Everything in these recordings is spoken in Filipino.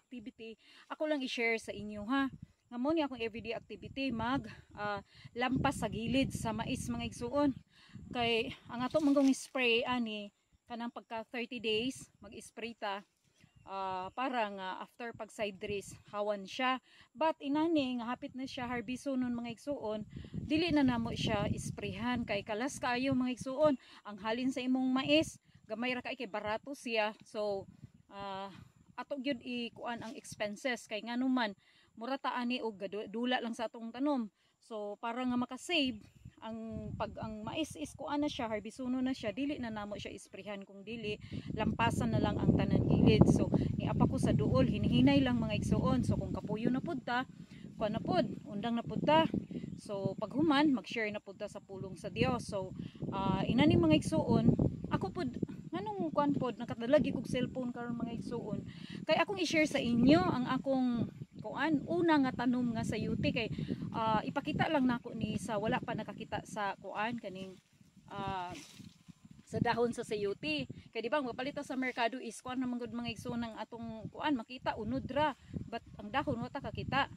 activity, ako lang i-share sa inyo ha. Nga mo ni akong everyday activity mag lampas sa gilid sa mais mga igsuon. Kay ang ato manggong spray ani kanang pagka 30 days mag-spray ta para nga after pag side dress hawan siya. But inani nga hapit na siya harbisonon mga igsuon, dili na namo siya isprayhan kay kalas kaayo mga igsuon. Ang halin sa imong mais gamay ra kay barato siya. So ato gyud ikuan ang expenses kay nganuman mura ta ani og dula lang sa atong tanom. So para nga makasave ang mais is kuan na siya, harbisono na siya, dili na namo siya isprayhan, kung dili lampasan na lang ang tanan gilid. So niapa ko sa duol, hinihinay lang mga igsuon. So kung kapuyo na pud ta, kuan na pud, undang na pud ta. So pag human mag-share na pud ta sa pulong sa Dios. So inani mga igsuon, ako pud nganong kuan pod nakadalagi kog cellphone karon mga igsuon. Kay akong i-share sa inyo ang akong kuan una nga tanom nga sayuti kay ipakita lang nako ni sa wala pa nakakita sa kuan kaning sa dahon sa sayuti. Kay di ba mapalita sa merkado is kuan naman gud mga igsoon ng atong kuan makita unod ra, but ang dahon wata kakita.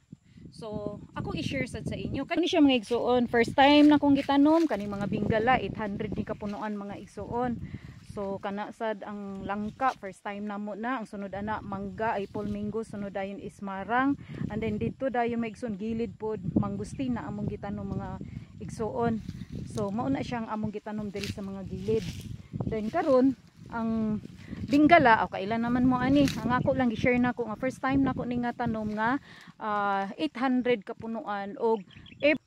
So ako i-share sad sa inyo kani siya mga igsoon. First time na kong gitanom kaning mga bingala 800 ni kapunuan mga igsoon. So kana sad ang langka first time namo na. Ang sunod ana mangga ay pulmingo, sunod dayon is marang, and then dito dayon may igsoon gilid pod mangustina among gitanom mga igsoon. So mao na siyang among gitanom diri sa mga gilid. Then karon ang bingala o kailan naman mo ani, ang ako lang gi-share nako nga first time nako ni nga tanom nga 800 kapunuan og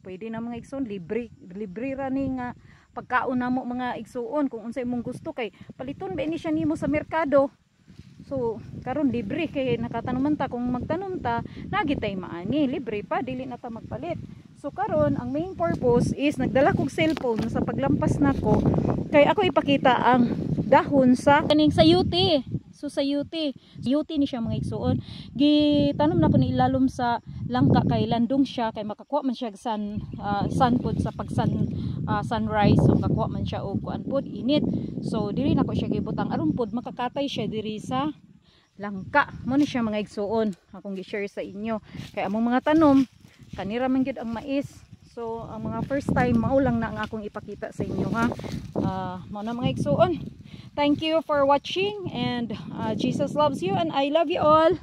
pwede na mga igsoon libre ra ni nga pagkaon namo mga igsuon kung unsay imong gusto. Kay paliton ba ini siya nimo sa merkado. So karon libre kay nakatanuman ta, kung magtanom ta nagitay maani libre pa, dili na ta magpalit. So karon ang main purpose is nagdala kog cellphone sa paglampas nako kay ako ipakita ang dahon sa kaning sayuti. So sayuti ni siya mga igsuon, gitanom na ko ni ilalom sa langka kay landong siya kay makakuha man siya sun pod sa sunrise. So makakuha man siya og kuan pod init. So diri nako siya gibutang aron pod makakatay siya diri sa langka. Mo ni siya mga igsuon akong gi-share sa inyo. Kay among mga tanom kanira man gyud ang mais. So ang mga first time mao lang na ang akong ipakita sa inyo ha. Mao na mga igsuon. Thank you for watching, and Jesus loves you and I love you all.